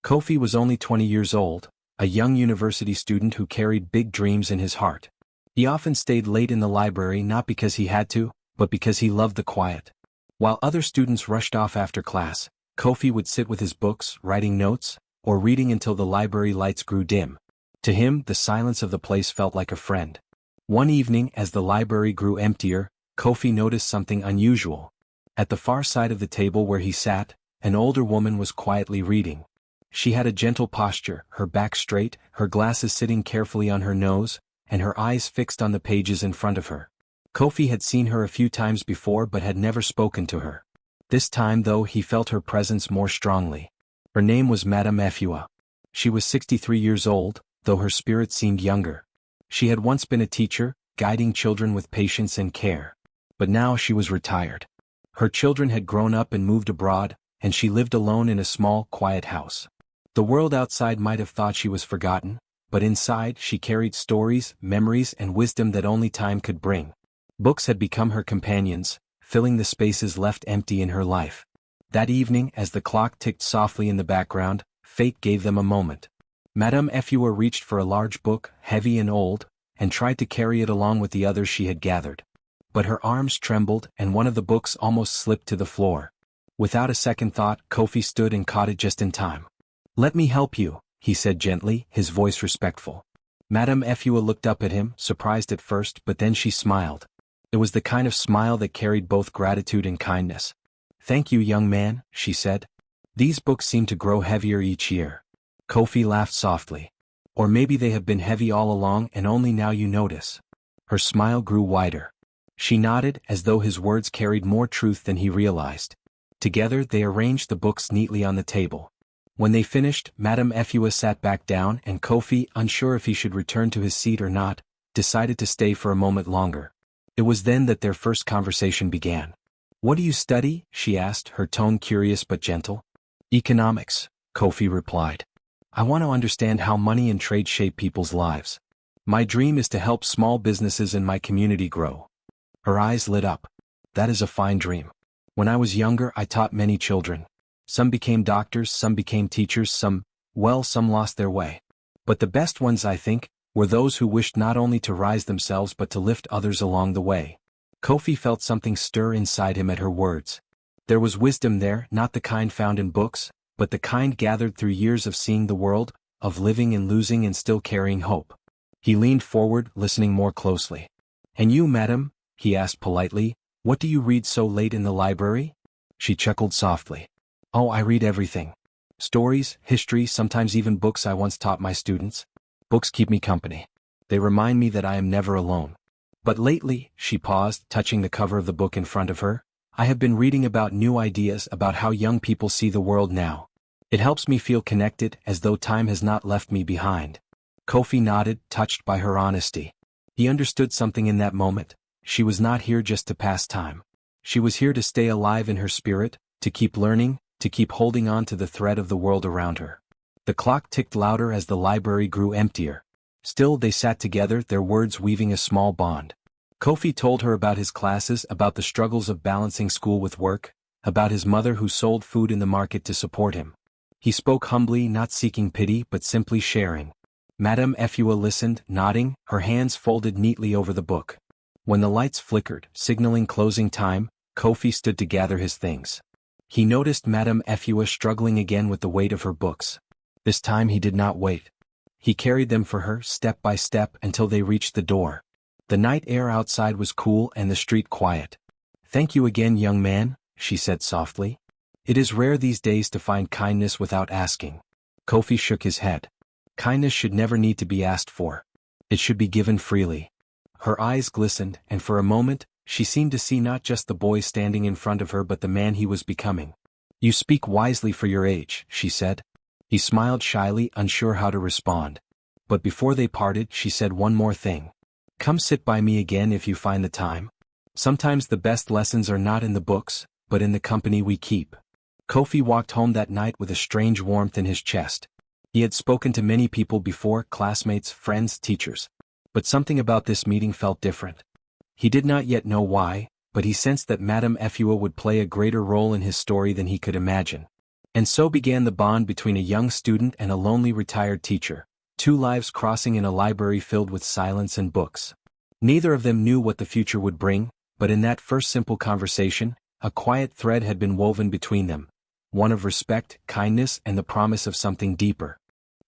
Kofi was only 20 years old, a young university student who carried big dreams in his heart. He often stayed late in the library not because he had to, but because he loved the quiet. While other students rushed off after class, Kofi would sit with his books, writing notes, or reading until the library lights grew dim. To him, the silence of the place felt like a friend. One evening, as the library grew emptier, Kofi noticed something unusual. At the far side of the table where he sat, an older woman was quietly reading. She had a gentle posture, her back straight, her glasses sitting carefully on her nose, and her eyes fixed on the pages in front of her. Kofi had seen her a few times before but had never spoken to her. This time, though, he felt her presence more strongly. Her name was Madame Efua. She was 63 years old, though her spirit seemed younger. She had once been a teacher, guiding children with patience and care. But now she was retired. Her children had grown up and moved abroad, and she lived alone in a small, quiet house. The world outside might have thought she was forgotten, but inside she carried stories, memories, and wisdom that only time could bring. Books had become her companions, filling the spaces left empty in her life. That evening, as the clock ticked softly in the background, fate gave them a moment. Madame Efua reached for a large book, heavy and old, and tried to carry it along with the others she had gathered. But her arms trembled, and one of the books almost slipped to the floor. Without a second thought, Kofi stood and caught it just in time. "Let me help you," he said gently, his voice respectful. Madame Efua looked up at him, surprised at first, but then she smiled. It was the kind of smile that carried both gratitude and kindness. "Thank you, young man," she said. "These books seem to grow heavier each year." Kofi laughed softly. "Or maybe they have been heavy all along and only now you notice." Her smile grew wider. She nodded, as though his words carried more truth than he realized. Together they arranged the books neatly on the table. When they finished, Madame Efua sat back down and Kofi, unsure if he should return to his seat or not, decided to stay for a moment longer. It was then that their first conversation began. "What do you study?" she asked, her tone curious but gentle. "Economics," Kofi replied. "I want to understand how money and trade shape people's lives. My dream is to help small businesses in my community grow." Her eyes lit up. "That is a fine dream. When I was younger, I taught many children. Some became doctors, some became teachers, some lost their way. But the best ones, I think, were those who wished not only to rise themselves but to lift others along the way." Kofi felt something stir inside him at her words. There was wisdom there, not the kind found in books, but the kind gathered through years of seeing the world, of living and losing and still carrying hope. He leaned forward, listening more closely. "And you, madam?" he asked politely. "What do you read so late in the library?" She chuckled softly. "Oh, I read everything. Stories, history, sometimes even books I once taught my students. Books keep me company. They remind me that I am never alone. But lately," she paused, touching the cover of the book in front of her, "I have been reading about new ideas about how young people see the world now. It helps me feel connected, as though time has not left me behind." Kofi nodded, touched by her honesty. He understood something in that moment. She was not here just to pass time. She was here to stay alive in her spirit, to keep learning, to keep holding on to the thread of the world around her. The clock ticked louder as the library grew emptier. Still they sat together, their words weaving a small bond. Kofi told her about his classes, about the struggles of balancing school with work, about his mother who sold food in the market to support him. He spoke humbly, not seeking pity but simply sharing. Madame Efua listened, nodding, her hands folded neatly over the book. When the lights flickered, signaling closing time, Kofi stood to gather his things. He noticed Madame Efua struggling again with the weight of her books. This time he did not wait. He carried them for her, step by step, until they reached the door. The night air outside was cool and the street quiet. "Thank you again, young man," she said softly. "It is rare these days to find kindness without asking." Kofi shook his head. Kindness should never need to be asked for. It should be given freely. Her eyes glistened, and for a moment, she seemed to see not just the boy standing in front of her but the man he was becoming. "You speak wisely for your age," she said. He smiled shyly, unsure how to respond. But before they parted, she said one more thing. "Come sit by me again if you find the time. Sometimes the best lessons are not in the books, but in the company we keep." Kofi walked home that night with a strange warmth in his chest. He had spoken to many people before, classmates, friends, teachers. But something about this meeting felt different. He did not yet know why, but he sensed that Madame Efua would play a greater role in his story than he could imagine. And so began the bond between a young student and a lonely retired teacher, two lives crossing in a library filled with silence and books. Neither of them knew what the future would bring, but in that first simple conversation, a quiet thread had been woven between them, one of respect, kindness, and the promise of something deeper.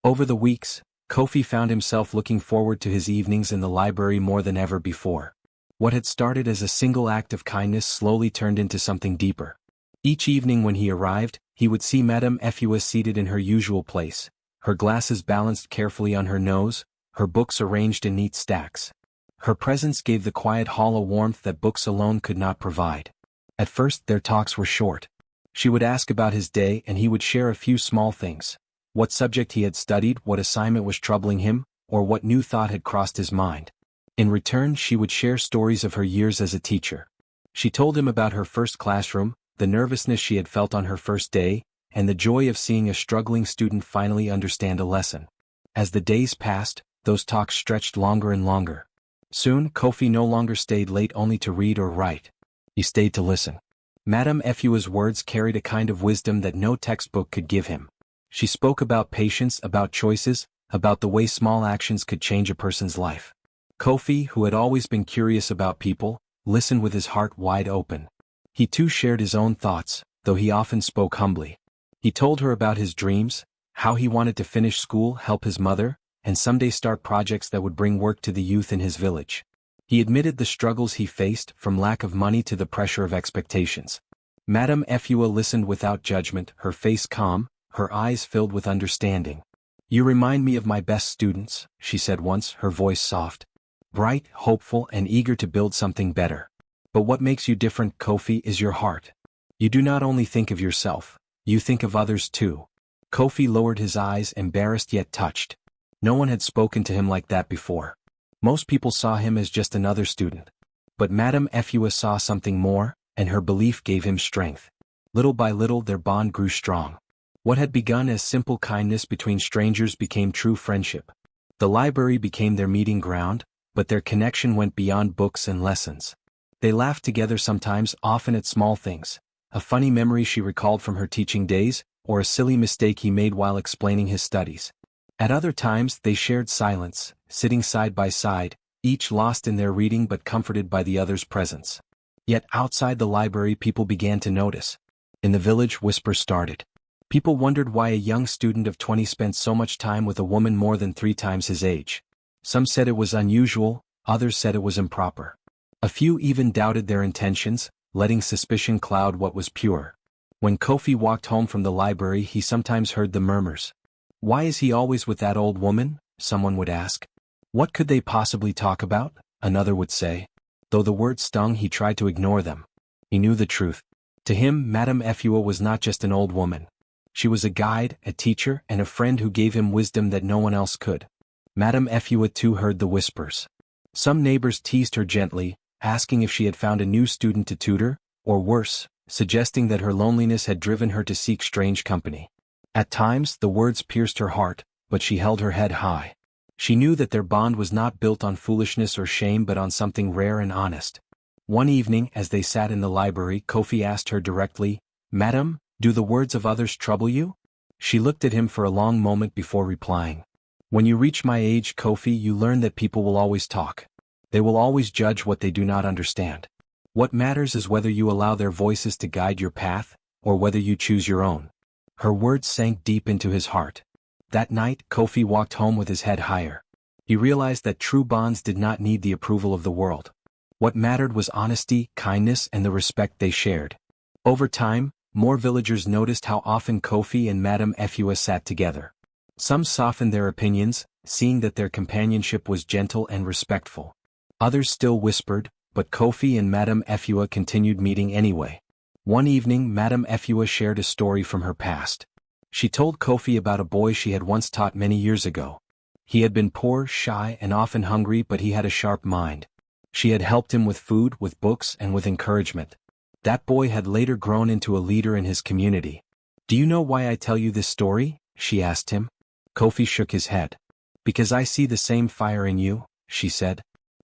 Over the weeks, Kofi found himself looking forward to his evenings in the library more than ever before. What had started as a single act of kindness slowly turned into something deeper. Each evening when he arrived, he would see Madame Efua seated in her usual place, her glasses balanced carefully on her nose, her books arranged in neat stacks. Her presence gave the quiet hall a warmth that books alone could not provide. At first their talks were short. She would ask about his day and he would share a few small things. What subject he had studied, what assignment was troubling him, or what new thought had crossed his mind. In return, she would share stories of her years as a teacher. She told him about her first classroom, the nervousness she had felt on her first day, and the joy of seeing a struggling student finally understand a lesson. As the days passed, those talks stretched longer and longer. Soon, Kofi no longer stayed late only to read or write. He stayed to listen. Madame Efua's words carried a kind of wisdom that no textbook could give him. She spoke about patience, about choices, about the way small actions could change a person's life. Kofi, who had always been curious about people, listened with his heart wide open. He too shared his own thoughts, though he often spoke humbly. He told her about his dreams, how he wanted to finish school, help his mother, and someday start projects that would bring work to the youth in his village. He admitted the struggles he faced, from lack of money to the pressure of expectations. Madame Efua listened without judgment, her face calm, her eyes filled with understanding. "You remind me of my best students," she said once, her voice soft. "Bright, hopeful, and eager to build something better. But what makes you different, Kofi, is your heart. You do not only think of yourself, you think of others too." Kofi lowered his eyes, embarrassed yet touched. No one had spoken to him like that before. Most people saw him as just another student. But Madame Efua saw something more, and her belief gave him strength. Little by little their bond grew strong. What had begun as simple kindness between strangers became true friendship. The library became their meeting ground, but their connection went beyond books and lessons. They laughed together sometimes, often at small things. A funny memory she recalled from her teaching days, or a silly mistake he made while explaining his studies. At other times they shared silence, sitting side by side, each lost in their reading but comforted by the other's presence. Yet outside the library people began to notice. In the village whispers started. People wondered why a young student of 20 spent so much time with a woman more than 3 times his age. Some said it was unusual, others said it was improper. A few even doubted their intentions, letting suspicion cloud what was pure. When Kofi walked home from the library he sometimes heard the murmurs. "Why is he always with that old woman?" someone would ask. "What could they possibly talk about?" another would say. Though the words stung, he tried to ignore them. He knew the truth. To him, Madame Efua was not just an old woman. She was a guide, a teacher, and a friend who gave him wisdom that no one else could. Madame Efua too heard the whispers. Some neighbors teased her gently, asking if she had found a new student to tutor, or worse, suggesting that her loneliness had driven her to seek strange company. At times the words pierced her heart, but she held her head high. She knew that their bond was not built on foolishness or shame but on something rare and honest. One evening, as they sat in the library, Kofi asked her directly, "Madam, do the words of others trouble you?" She looked at him for a long moment before replying. "When you reach my age, Kofi, you learn that people will always talk. They will always judge what they do not understand. What matters is whether you allow their voices to guide your path, or whether you choose your own." Her words sank deep into his heart. That night, Kofi walked home with his head higher. He realized that true bonds did not need the approval of the world. What mattered was honesty, kindness, and the respect they shared. Over time, more villagers noticed how often Kofi and Madame Efua sat together. Some softened their opinions, seeing that their companionship was gentle and respectful. Others still whispered, but Kofi and Madame Efua continued meeting anyway. One evening, Madame Efua shared a story from her past. She told Kofi about a boy she had once taught many years ago. He had been poor, shy, and often hungry, but he had a sharp mind. She had helped him with food, with books, and with encouragement. That boy had later grown into a leader in his community. "Do you know why I tell you this story?" she asked him. Kofi shook his head. "Because I see the same fire in you," she said.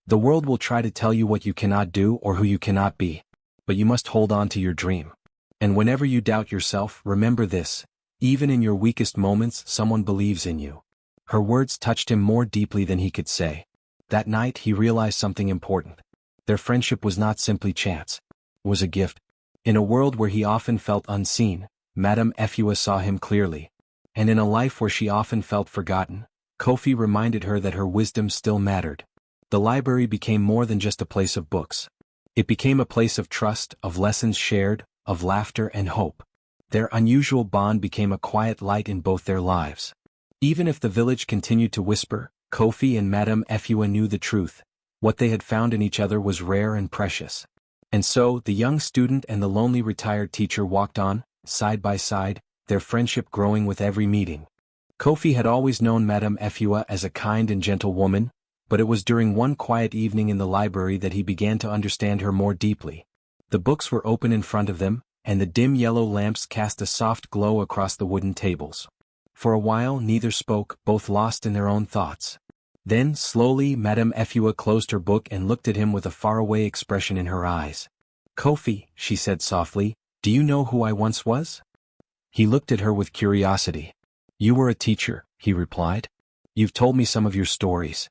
"The world will try to tell you what you cannot do or who you cannot be. But you must hold on to your dream. And whenever you doubt yourself, remember this: Even in your weakest moments, someone believes in you. Her words touched him more deeply than he could say. That night he realized something important. Their friendship was not simply chance. It was a gift. In a world where he often felt unseen, Madame Efua saw him clearly. And in a life where she often felt forgotten, Kofi reminded her that her wisdom still mattered. The library became more than just a place of books. It became a place of trust, of lessons shared, of laughter and hope. Their unusual bond became a quiet light in both their lives. Even if the village continued to whisper, Kofi and Madame Efua knew the truth. What they had found in each other was rare and precious. And so, the young student and the lonely retired teacher walked on, side by side, their friendship growing with every meeting. Kofi had always known Madame Efua as a kind and gentle woman, but it was during one quiet evening in the library that he began to understand her more deeply. The books were open in front of them, and the dim yellow lamps cast a soft glow across the wooden tables. For a while neither spoke, both lost in their own thoughts. Then, slowly, Madame Efua closed her book and looked at him with a faraway expression in her eyes. "Kofi," she said softly, "do you know who I once was?" He looked at her with curiosity. "You were a teacher," he replied. "You've told me some of your stories."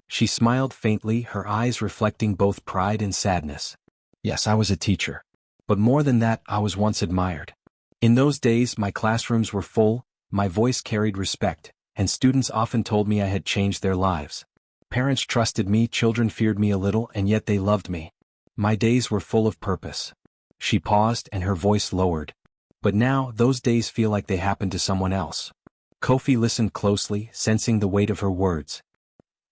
She smiled faintly, her eyes reflecting both pride and sadness. "Yes, I was a teacher. But more than that, I was once admired. In those days my classrooms were full, my voice carried respect, and students often told me I had changed their lives. Parents trusted me, children feared me a little, and yet they loved me. My days were full of purpose." She paused and her voice lowered. "But now, those days feel like they happened to someone else." Kofi listened closely, sensing the weight of her words.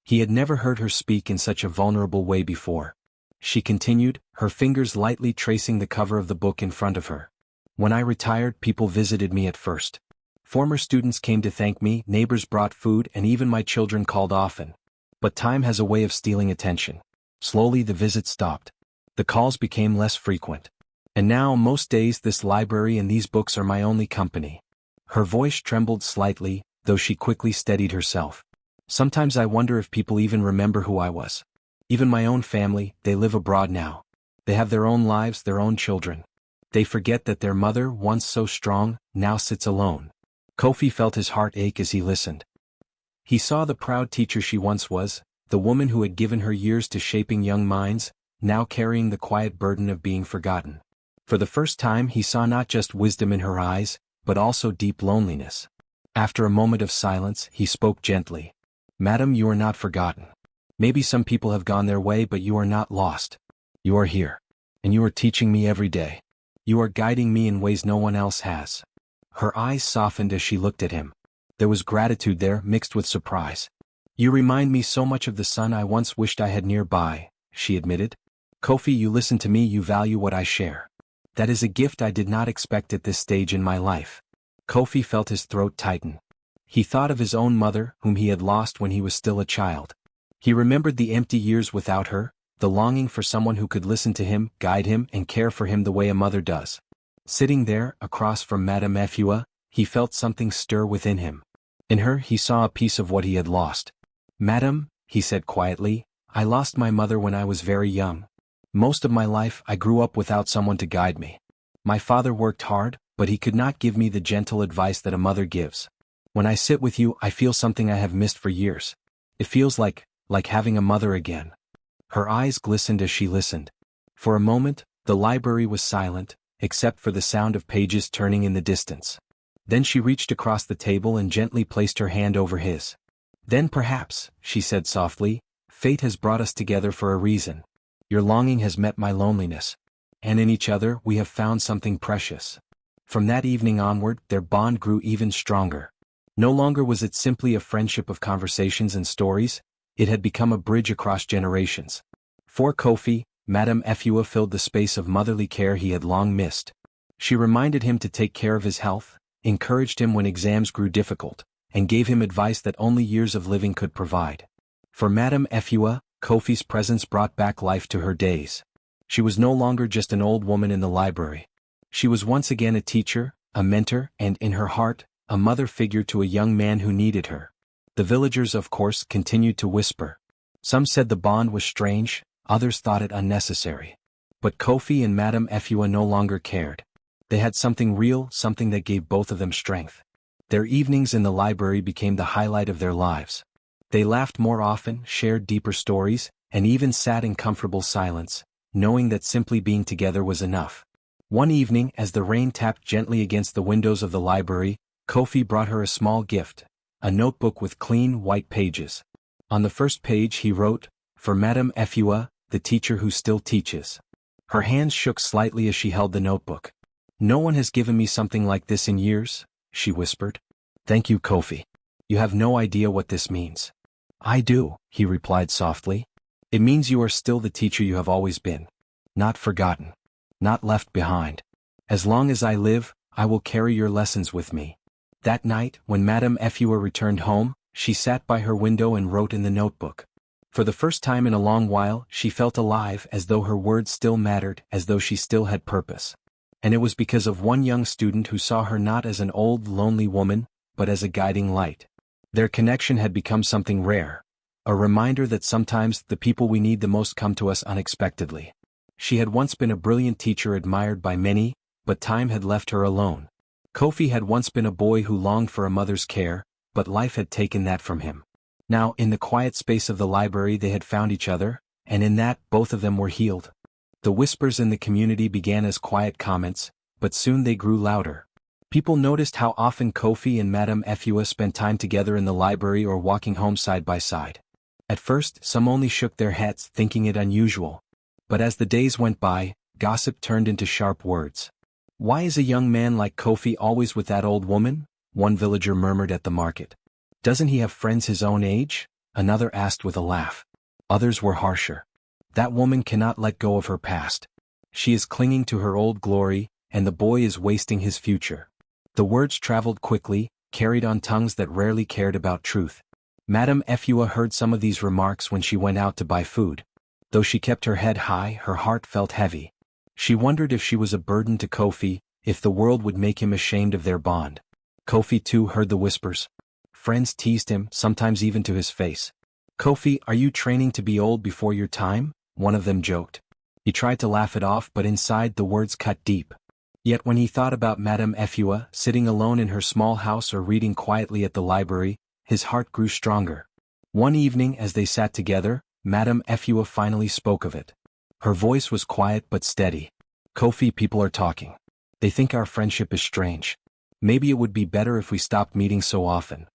He had never heard her speak in such a vulnerable way before. She continued, her fingers lightly tracing the cover of the book in front of her. "When I retired, people visited me at first. Former students came to thank me, neighbors brought food, and even my children called often. But time has a way of stealing attention. Slowly the visits stopped. The calls became less frequent. And now, most days, this library and these books are my only company." Her voice trembled slightly, though she quickly steadied herself. "Sometimes I wonder if people even remember who I was. Even my own family, they live abroad now. They have their own lives, their own children. They forget that their mother, once so strong, now sits alone." Kofi felt his heart ache as he listened. He saw the proud teacher she once was, the woman who had given her years to shaping young minds, now carrying the quiet burden of being forgotten. For the first time he saw not just wisdom in her eyes, but also deep loneliness. After a moment of silence, he spoke gently. "Madam, you are not forgotten. Maybe some people have gone their way, but you are not lost. You are here. And you are teaching me every day. You are guiding me in ways no one else has." Her eyes softened as she looked at him. There was gratitude there, mixed with surprise. "You remind me so much of the son I once wished I had nearby," she admitted. "Kofi, you listen to me, you value what I share. That is a gift I did not expect at this stage in my life." Kofi felt his throat tighten. He thought of his own mother, whom he had lost when he was still a child. He remembered the empty years without her, the longing for someone who could listen to him, guide him, and care for him the way a mother does. Sitting there, across from Madame Efua, he felt something stir within him. In her he saw a piece of what he had lost. "Madam," he said quietly, "I lost my mother when I was very young. Most of my life I grew up without someone to guide me. My father worked hard, but he could not give me the gentle advice that a mother gives. When I sit with you, I feel something I have missed for years. It feels like having a mother again." Her eyes glistened as she listened. For a moment, the library was silent, except for the sound of pages turning in the distance. Then she reached across the table and gently placed her hand over his. "Then perhaps," she said softly, "fate has brought us together for a reason. Your longing has met my loneliness. And in each other we have found something precious." From that evening onward, their bond grew even stronger. No longer was it simply a friendship of conversations and stories, it had become a bridge across generations. For Kofi, Madame Efua filled the space of motherly care he had long missed. She reminded him to take care of his health, encouraged him when exams grew difficult, and gave him advice that only years of living could provide. For Madame Efua, Kofi's presence brought back life to her days. She was no longer just an old woman in the library. She was once again a teacher, a mentor, and, in her heart, a mother figure to a young man who needed her. The villagers, of course, continued to whisper. Some said the bond was strange, others thought it unnecessary. But Kofi and Madame Efua no longer cared. They had something real, something that gave both of them strength. Their evenings in the library became the highlight of their lives. They laughed more often, shared deeper stories, and even sat in comfortable silence, knowing that simply being together was enough. One evening, as the rain tapped gently against the windows of the library, Kofi brought her a small gift, a notebook with clean, white pages. On the first page he wrote, "For Madame Efua, the teacher who still teaches." Her hands shook slightly as she held the notebook. "No one has given me something like this in years," she whispered. "Thank you, Kofi. You have no idea what this means." "I do," he replied softly. "It means you are still the teacher you have always been. Not forgotten. Not left behind. As long as I live, I will carry your lessons with me." That night, when Madame Efua returned home, she sat by her window and wrote in the notebook. For the first time in a long while, she felt alive, as though her words still mattered, as though she still had purpose. And it was because of one young student who saw her not as an old, lonely woman, but as a guiding light. Their connection had become something rare, a reminder that sometimes the people we need the most come to us unexpectedly. She had once been a brilliant teacher admired by many, but time had left her alone. Kofi had once been a boy who longed for a mother's care, but life had taken that from him. Now, in the quiet space of the library they had found each other, and in that, both of them were healed. The whispers in the community began as quiet comments, but soon they grew louder. People noticed how often Kofi and Madame Efua spent time together in the library or walking home side by side. At first, some only shook their heads, thinking it unusual. But as the days went by, gossip turned into sharp words. "Why is a young man like Kofi always with that old woman?" one villager murmured at the market. "Doesn't he have friends his own age?" another asked with a laugh. Others were harsher. "That woman cannot let go of her past. She is clinging to her old glory, and the boy is wasting his future." The words traveled quickly, carried on tongues that rarely cared about truth. Madame Efua heard some of these remarks when she went out to buy food. Though she kept her head high, her heart felt heavy. She wondered if she was a burden to Kofi, if the world would make him ashamed of their bond. Kofi too heard the whispers. Friends teased him, sometimes even to his face. "Kofi, are you training to be old before your time?" one of them joked. He tried to laugh it off, but inside the words cut deep. Yet when he thought about Madame Efua, sitting alone in her small house or reading quietly at the library, his heart grew stronger. One evening as they sat together, Madame Efua finally spoke of it. Her voice was quiet but steady. "Kofi, people are talking. They think our friendship is strange. Maybe it would be better if we stopped meeting so often."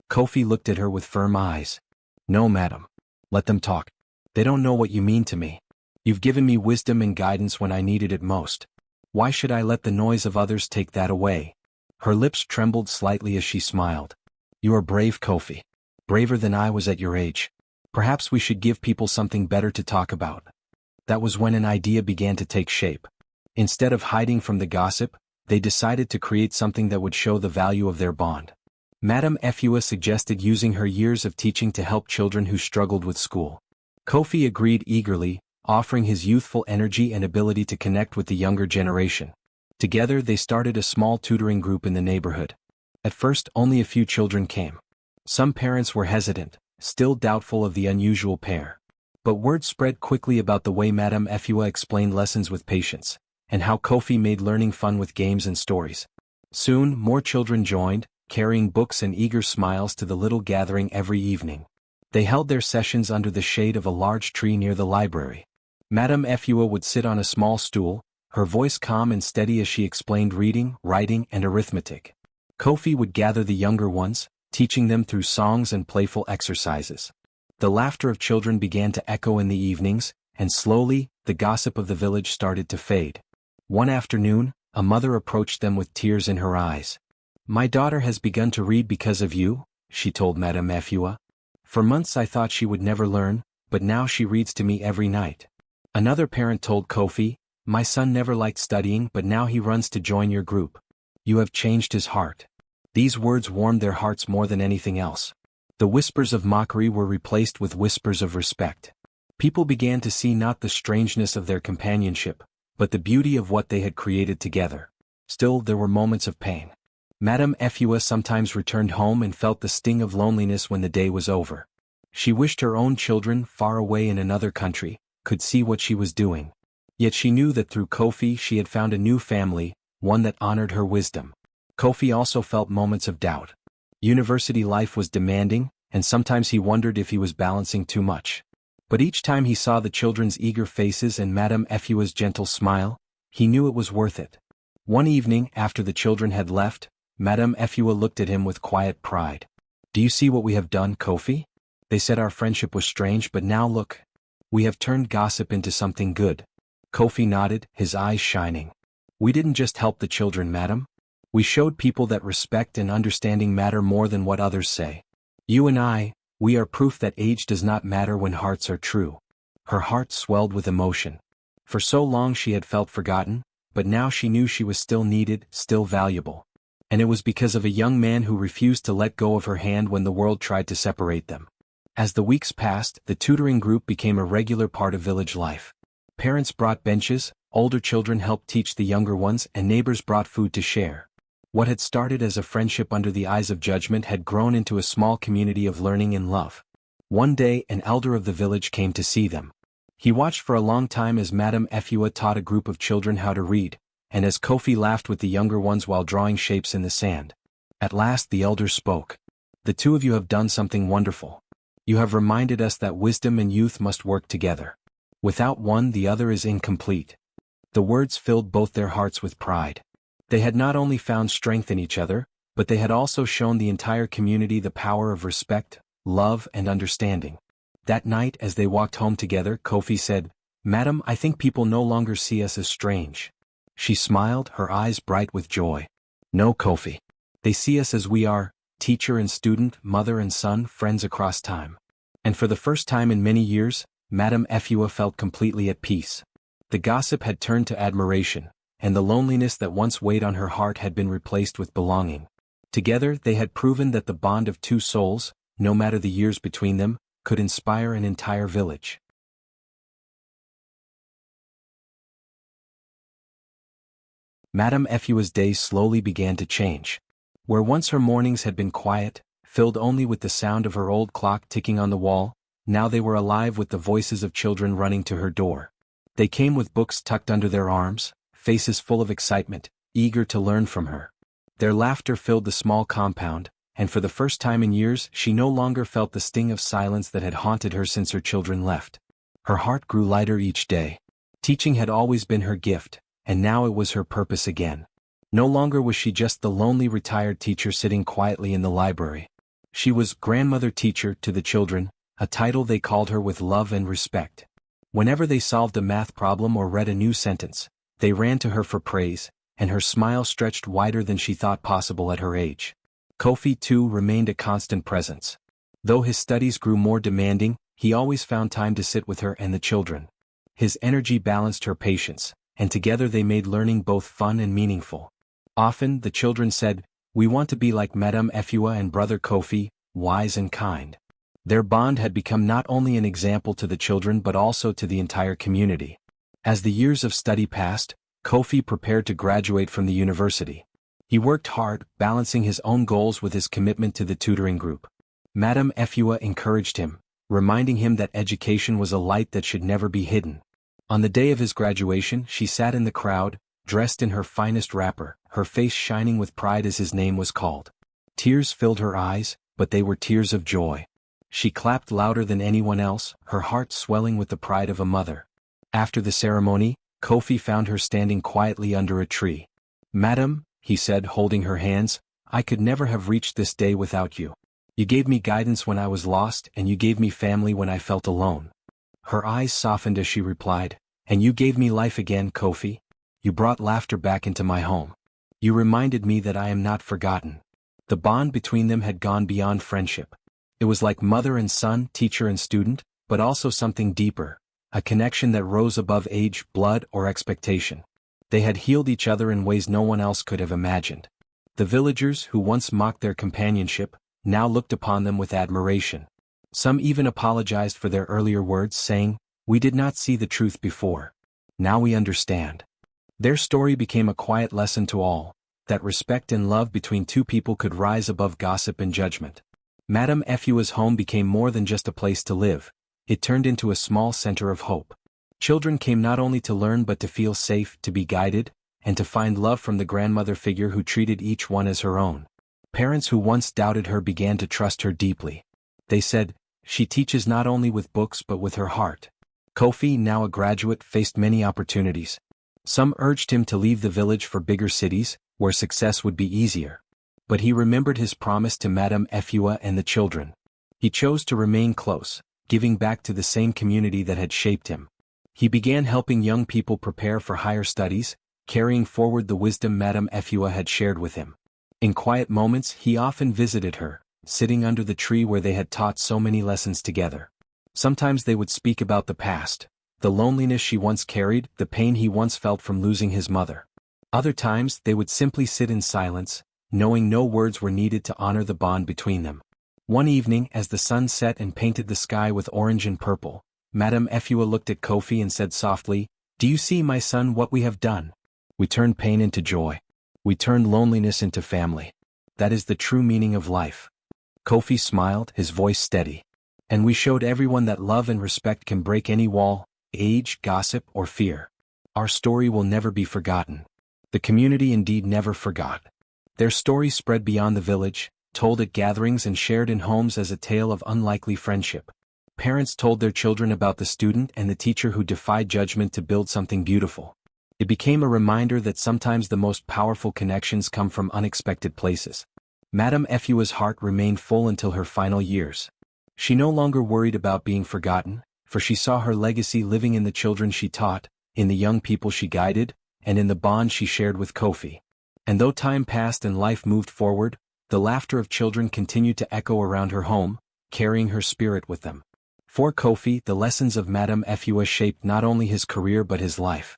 Kofi looked at her with firm eyes. "No, madam. Let them talk. They don't know what you mean to me. You've given me wisdom and guidance when I needed it most. Why should I let the noise of others take that away?" Her lips trembled slightly as she smiled. "You are brave, Kofi. Braver than I was at your age. Perhaps we should give people something better to talk about." That was when an idea began to take shape. Instead of hiding from the gossip, they decided to create something that would show the value of their bond. Madame Efua suggested using her years of teaching to help children who struggled with school. Kofi agreed eagerly, offering his youthful energy and ability to connect with the younger generation. Together they started a small tutoring group in the neighborhood. At first, only a few children came. Some parents were hesitant, still doubtful of the unusual pair. But word spread quickly about the way Madame Efua explained lessons with patience, and how Kofi made learning fun with games and stories. Soon, more children joined, carrying books and eager smiles to the little gathering every evening. They held their sessions under the shade of a large tree near the library. Madame Efua would sit on a small stool, her voice calm and steady as she explained reading, writing, and arithmetic. Kofi would gather the younger ones, teaching them through songs and playful exercises. The laughter of children began to echo in the evenings, and slowly, the gossip of the village started to fade. One afternoon, a mother approached them with tears in her eyes. "My daughter has begun to read because of you," she told Madame Efua. "For months I thought she would never learn, but now she reads to me every night." Another parent told Kofi, "My son never liked studying, but now he runs to join your group. You have changed his heart." These words warmed their hearts more than anything else. The whispers of mockery were replaced with whispers of respect. People began to see not the strangeness of their companionship, but the beauty of what they had created together. Still, there were moments of pain. Madame Efua sometimes returned home and felt the sting of loneliness when the day was over. She wished her own children, far away in another country, could see what she was doing. Yet she knew that through Kofi she had found a new family, one that honored her wisdom. Kofi also felt moments of doubt. University life was demanding, and sometimes he wondered if he was balancing too much. But each time he saw the children's eager faces and Madame Efua's gentle smile, he knew it was worth it. One evening, after the children had left, Madame Efua looked at him with quiet pride. "Do you see what we have done, Kofi? They said our friendship was strange, but now look. We have turned gossip into something good." Kofi nodded, his eyes shining. "We didn't just help the children, madam. We showed people that respect and understanding matter more than what others say. You and I, we are proof that age does not matter when hearts are true." Her heart swelled with emotion. For so long she had felt forgotten, but now she knew she was still needed, still valuable. And it was because of a young man who refused to let go of her hand when the world tried to separate them. As the weeks passed, the tutoring group became a regular part of village life. Parents brought benches, older children helped teach the younger ones, and neighbors brought food to share. What had started as a friendship under the eyes of judgment had grown into a small community of learning and love. One day, an elder of the village came to see them. He watched for a long time as Madame Efua taught a group of children how to read, and as Kofi laughed with the younger ones while drawing shapes in the sand. At last the elder spoke. "The two of you have done something wonderful. You have reminded us that wisdom and youth must work together. Without one, the other is incomplete." The words filled both their hearts with pride. They had not only found strength in each other, but they had also shown the entire community the power of respect, love, and understanding. That night, as they walked home together, Kofi said, "Madam, I think people no longer see us as strange." She smiled, her eyes bright with joy. "No, Kofi. They see us as we are, teacher and student, mother and son, friends across time." And for the first time in many years, Madame Efua felt completely at peace. The gossip had turned to admiration, and the loneliness that once weighed on her heart had been replaced with belonging. Together they had proven that the bond of two souls, no matter the years between them, could inspire an entire village. Madame Efua's days slowly began to change. Where once her mornings had been quiet, filled only with the sound of her old clock ticking on the wall, now they were alive with the voices of children running to her door. They came with books tucked under their arms, faces full of excitement, eager to learn from her. Their laughter filled the small compound, and for the first time in years she no longer felt the sting of silence that had haunted her since her children left. Her heart grew lighter each day. Teaching had always been her gift, and now it was her purpose again. No longer was she just the lonely retired teacher sitting quietly in the library. She was grandmother teacher to the children, a title they called her with love and respect. Whenever they solved a math problem or read a new sentence, they ran to her for praise, and her smile stretched wider than she thought possible at her age. Kofi, too, remained a constant presence. Though his studies grew more demanding, he always found time to sit with her and the children. His energy balanced her patience, and together they made learning both fun and meaningful. Often, the children said, "We want to be like Madame Efua and Brother Kofi, wise and kind." Their bond had become not only an example to the children but also to the entire community. As the years of study passed, Kofi prepared to graduate from the university. He worked hard, balancing his own goals with his commitment to the tutoring group. Madame Efua encouraged him, reminding him that education was a light that should never be hidden. On the day of his graduation, she sat in the crowd, dressed in her finest wrapper, her face shining with pride as his name was called. Tears filled her eyes, but they were tears of joy. She clapped louder than anyone else, her heart swelling with the pride of a mother. After the ceremony, Kofi found her standing quietly under a tree. "Madam," he said, holding her hands, "I could never have reached this day without you. You gave me guidance when I was lost, and you gave me family when I felt alone." Her eyes softened as she replied, "And you gave me life again, Kofi. You brought laughter back into my home. You reminded me that I am not forgotten." The bond between them had gone beyond friendship. It was like mother and son, teacher and student, but also something deeper, a connection that rose above age, blood, or expectation. They had healed each other in ways no one else could have imagined. The villagers, who once mocked their companionship, now looked upon them with admiration. Some even apologized for their earlier words, saying, "We did not see the truth before. Now we understand." Their story became a quiet lesson to all, that respect and love between two people could rise above gossip and judgment. Madame Efua's home became more than just a place to live. It turned into a small center of hope. Children came not only to learn but to feel safe, to be guided, and to find love from the grandmother figure who treated each one as her own. Parents who once doubted her began to trust her deeply. They said, "She teaches not only with books but with her heart." Kofi, now a graduate, faced many opportunities. Some urged him to leave the village for bigger cities, where success would be easier. But he remembered his promise to Madame Efua and the children. He chose to remain close, giving back to the same community that had shaped him. He began helping young people prepare for higher studies, carrying forward the wisdom Madame Efua had shared with him. In quiet moments he often visited her, sitting under the tree where they had taught so many lessons together. Sometimes they would speak about the past, the loneliness she once carried, the pain he once felt from losing his mother. Other times they would simply sit in silence, knowing no words were needed to honor the bond between them. One evening, as the sun set and painted the sky with orange and purple, Madame Efua looked at Kofi and said softly, "Do you see, my son, what we have done? We turned pain into joy. We turned loneliness into family. That is the true meaning of life." Kofi smiled, his voice steady. "And we showed everyone that love and respect can break any wall, age, gossip, or fear. Our story will never be forgotten." The community indeed never forgot. Their story spread beyond the village, told at gatherings and shared in homes as a tale of unlikely friendship. Parents told their children about the student and the teacher who defied judgment to build something beautiful. It became a reminder that sometimes the most powerful connections come from unexpected places. Madame Efua's heart remained full until her final years. She no longer worried about being forgotten, for she saw her legacy living in the children she taught, in the young people she guided, and in the bond she shared with Kofi. And though time passed and life moved forward, the laughter of children continued to echo around her home, carrying her spirit with them. For Kofi, the lessons of Madame Efua shaped not only his career but his life.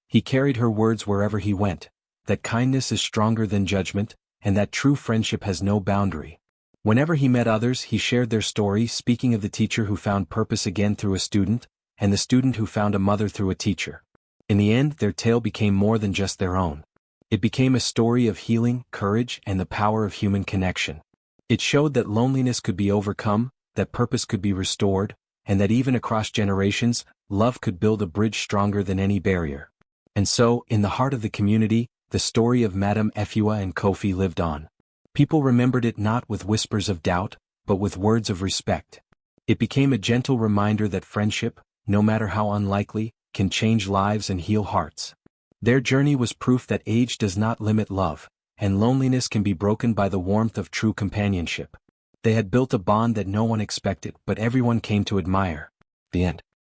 He carried her words wherever he went, that kindness is stronger than judgment, and that true friendship has no boundary. Whenever he met others, he shared their story, speaking of the teacher who found purpose again through a student, and the student who found a mother through a teacher. In the end, their tale became more than just their own. It became a story of healing, courage, and the power of human connection. It showed that loneliness could be overcome, that purpose could be restored, and that even across generations, love could build a bridge stronger than any barrier. And so, in the heart of the community, the story of Madame Efua and Kofi lived on. People remembered it not with whispers of doubt, but with words of respect. It became a gentle reminder that friendship, no matter how unlikely, can change lives and heal hearts. Their journey was proof that age does not limit love, and loneliness can be broken by the warmth of true companionship. They had built a bond that no one expected but everyone came to admire. The end.